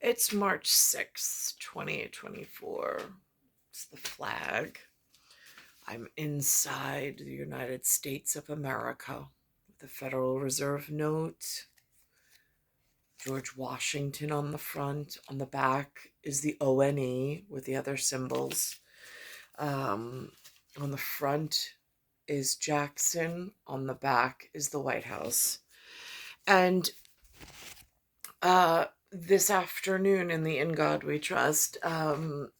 It's March 6th, 2024. It's the flag. I'm inside the United States of America with the Federal Reserve note, George Washington on the front. On the back is the ONE with the other symbols. On the front is Jackson. On the back is the White House. And this afternoon in the In God We Trust, for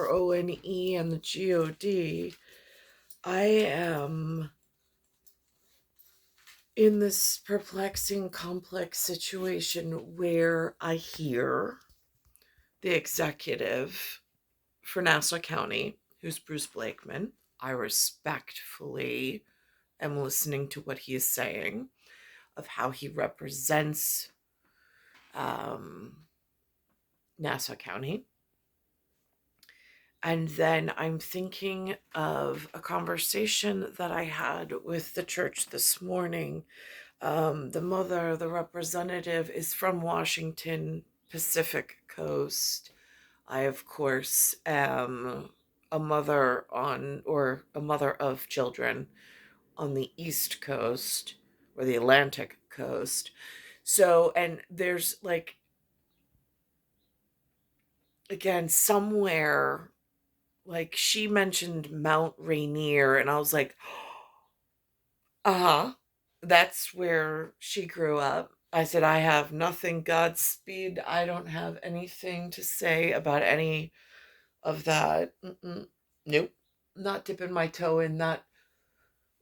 ONE and the GOD, I am in this perplexing, complex situation where I hear the executive for Nassau County, who's Bruce Blakeman. I respectfully am listening to what he is saying of how he represents Nassau County. And then I'm thinking of a conversation that I had with the church this morning. The mother, the representative, is from Washington, Pacific Coast. I, of course, am a mother of children on the East Coast or the Atlantic Coast. So, and there's like, again, somewhere, like she mentioned Mount Rainier, and I was like, that's where she grew up. I said, I have nothing, Godspeed. I don't have anything to say about any of that. Nope. Not dipping my toe in that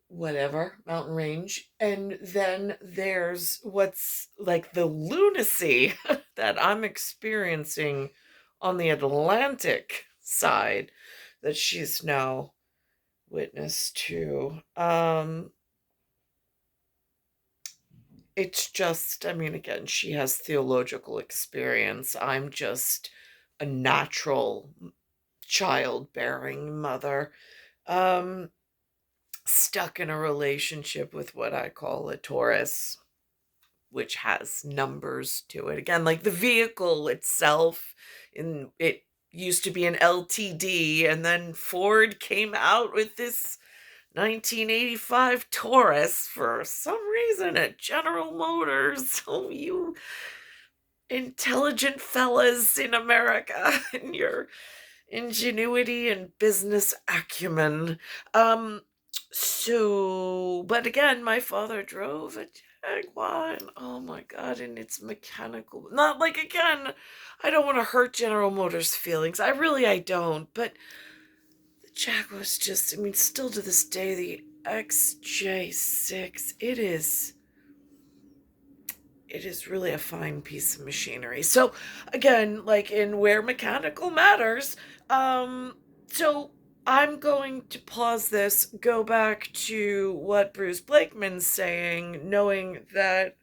whatever mountain range. And then there's what's like the lunacy that I'm experiencing on the Atlantic side that she's now witness to. It's just, I mean, again, she has theological experience. I'm just a natural childbearing mother, stuck in a relationship with what I call a Taurus, which has numbers to it. Again, like the vehicle itself, it used to be an LTD, and then Ford came out with this 1985 Taurus for some reason at General Motors. Oh, you intelligent fellas in America and your ingenuity and business acumen. But again, my father drove a Jaguar, and oh my God, and it's mechanical. Not like, again, I don't want to hurt General Motors' feelings. I don't, but the Jaguar's just, I mean, still to this day, the XJ6, it is really a fine piece of machinery. So again, like in where mechanical matters, so I'm going to pause this, go back to what Bruce Blakeman's saying, knowing that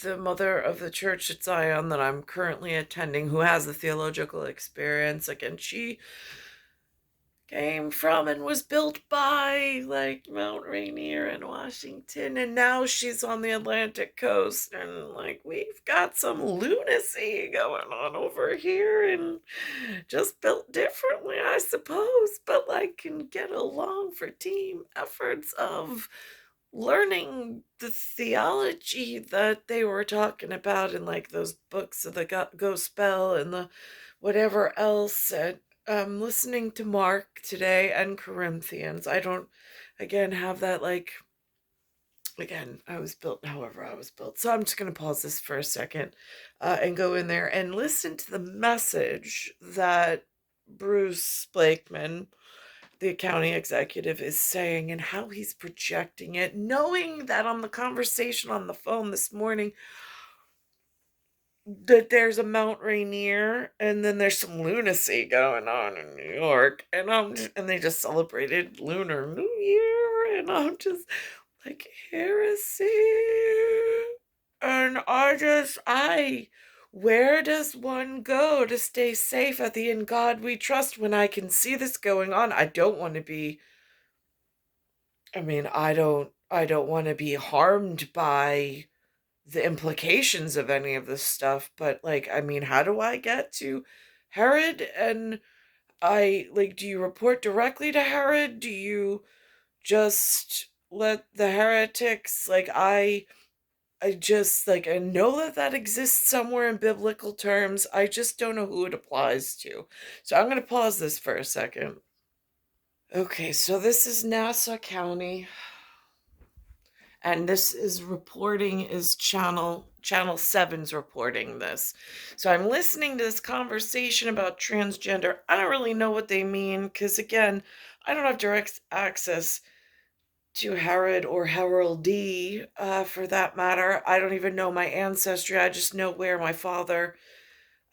the mother of the church at Zion that I'm currently attending, who has the theological experience, again, she came from and was built by like Mount Rainier in Washington, and now she's on the Atlantic coast, and like we've got some lunacy going on over here, and just built differently, I suppose, but like can get along for team efforts of learning the theology that they were talking about in like those books of the gospel and the whatever else. And listening to Mark today and Corinthians. I don't, again, have that like, again, I was built however I was built. So I'm just going to pause this for a second and go in there and listen to the message that Bruce Blakeman, the county executive, is saying and how he's projecting it, knowing that on the conversation on the phone this morning, that there's a Mount Rainier, and then there's some lunacy going on in New York, and and they just celebrated Lunar New Year, and I'm just like, heresy, and where does one go to stay safe at the In God We Trust when I can see this going on? I don't want to be, I mean, I don't want to be harmed by the implications of any of this stuff, but like, I mean, how do I get to Herod? And I like, do you report directly to Herod? Do you just let the heretics, like, I just like, I know that that exists somewhere in biblical terms. I just don't know who it applies to. So I'm going to pause this for a second. Okay, so this is Nassau County, and this is reporting is channel 7's reporting this. So I'm listening to this conversation about transgender. I don't really know what they mean because, again, I don't have direct access to Herod or Heraldry, for that matter. I don't even know my ancestry. I just know where my father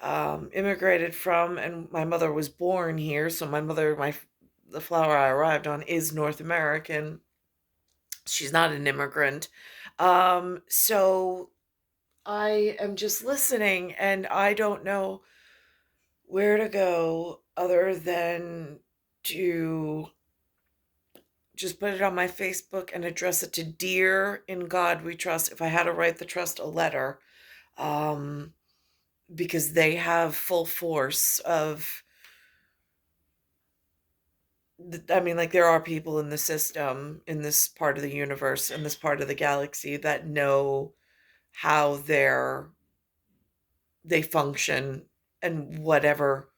immigrated from, and my mother was born here. So my mother, the flower I arrived on, is North American. She's not an immigrant. So I am just listening, and I don't know where to go other than to just put it on my Facebook and address it to Dear In God We Trust. If I had to write the trust a letter, um, because they have full force of, I mean, like, there are people in the system, in this part of the universe, in this part of the galaxy, that know how they function and whatever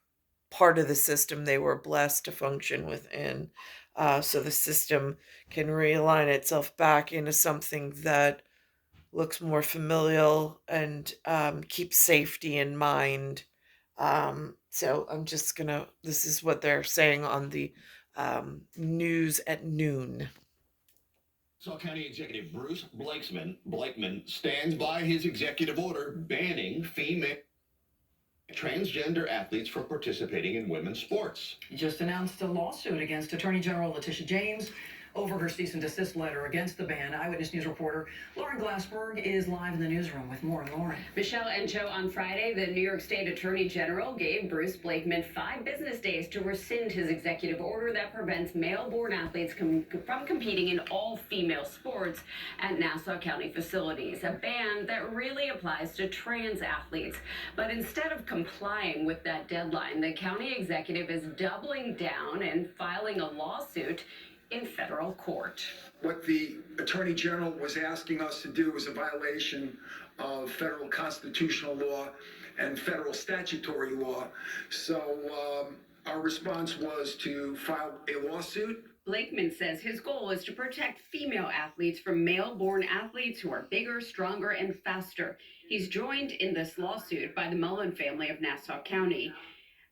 part of the system they were blessed to function within. So the system can realign itself back into something that looks more familial and keeps safety in mind. So I'm just gonna, this is what they're saying on the news at noon. Nassau County Executive Bruce Blakeman stands by his executive order banning female transgender athletes from participating in women's sports. He just announced a lawsuit against Attorney General Letitia James over her cease and desist letter against the ban. Eyewitness News reporter Lauren Glassberg is live in the newsroom with more. Lauren. Michelle and Joe, on Friday, the New York State Attorney General gave Bruce Blakeman 5 business days to rescind his executive order that prevents male-born athletes from competing in all-female sports at Nassau County facilities, a ban that really applies to trans athletes. But instead of complying with that deadline, the county executive is doubling down and filing a lawsuit in federal court. What the Attorney General was asking us to do was a violation of federal constitutional law and federal statutory law. So our response was to file a lawsuit. Blakeman says his goal is to protect female athletes from male-born athletes who are bigger, stronger, and faster. He's joined in this lawsuit by the Mullen family of Nassau County.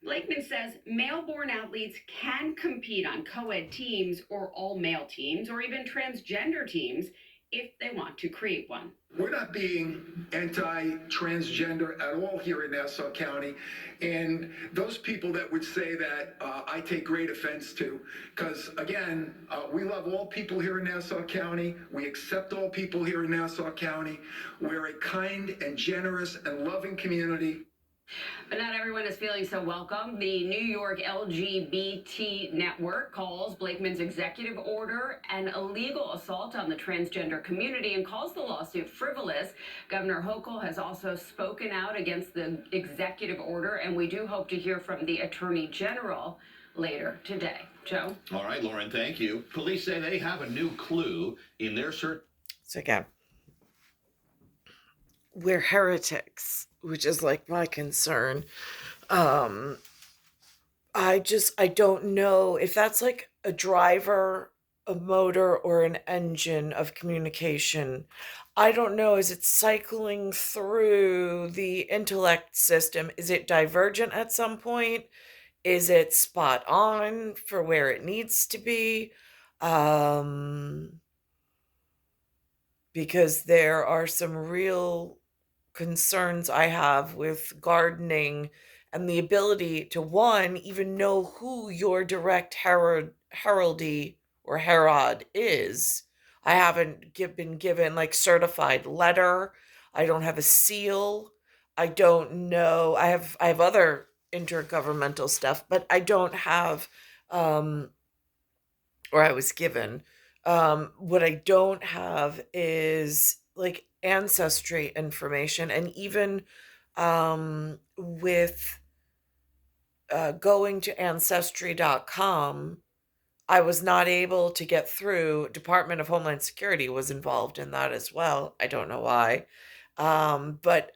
Blakeman says male-born athletes can compete on co-ed teams or all-male teams or even transgender teams if they want to create one. We're not being anti-transgender at all here in Nassau County. And those people that would say that, I take great offense to, because again, we love all people here in Nassau County. We accept all people here in Nassau County. We're a kind and generous and loving community. But not everyone is feeling so welcome. The New York LGBT network calls Blakeman's executive order an illegal assault on the transgender community and calls the lawsuit frivolous. Governor Hochul has also spoken out against the executive order, and we do hope to hear from the Attorney General later today. Joe? All right, Lauren, thank you. Police say they have a new clue in their search. So again, we're heretics, which is like my concern. I don't know if that's like a driver, a motor, or an engine of communication. I don't know. Is it cycling through the intellect system? Is it divergent at some point? Is it spot on for where it needs to be? Because there are some real concerns I have with gardening and the ability to, one, even know who your direct heraldry or herod is. I haven't been given like certified letter. I don't have a seal. I don't know. I have other intergovernmental stuff, but I don't have or I was given. What I don't have is like ancestry information, and even with going to ancestry.com, I was not able to get through. Department of Homeland Security was involved in that as well. I don't know why. But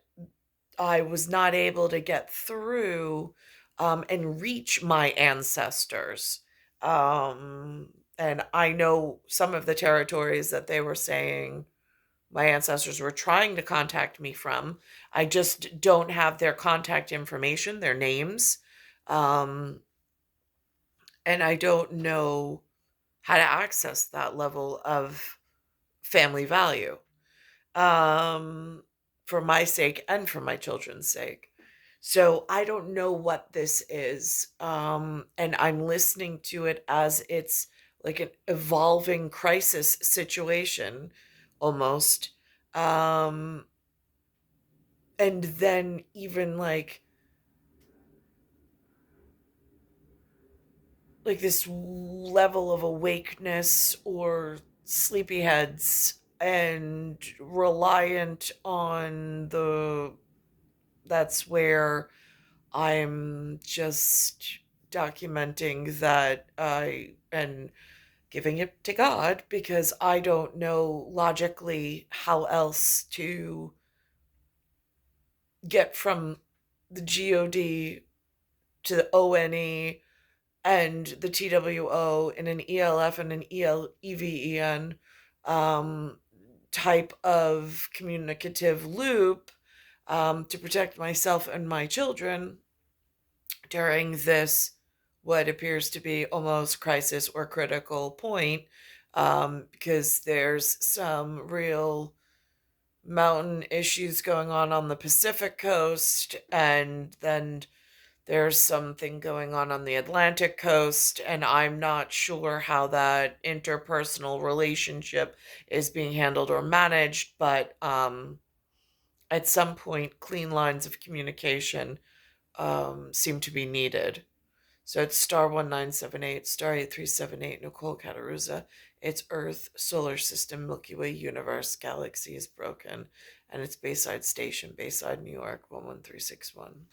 I was not able to get through and reach my ancestors. And I know some of the territories that they were saying my ancestors were trying to contact me from. I just don't have their contact information, their names. Um, and I don't know how to access that level of family value, um, for my sake and for my children's sake. So I don't know what this is. And I'm listening to it as it's like an evolving crisis situation almost. Um, and then even like this level of awakeness or sleepyheads and reliant on the that's where I'm just documenting that I and giving it to God because I don't know logically how else to get from the GOD to the ONE and the TWO in an ELF and an EVEN type of communicative loop to protect myself and my children during this, what appears to be almost crisis or critical point, because there's some real mountain issues going on the Pacific coast, and then there's something going on the Atlantic coast, and I'm not sure how that interpersonal relationship is being handled or managed, but at some point, clean lines of communication seem to be needed. So it's star 1978, star 8378, Nicole Cattaruzza. It's Earth, Solar System, Milky Way, Universe, Galaxy is broken, and it's Bayside Station, Bayside, New York, 11361.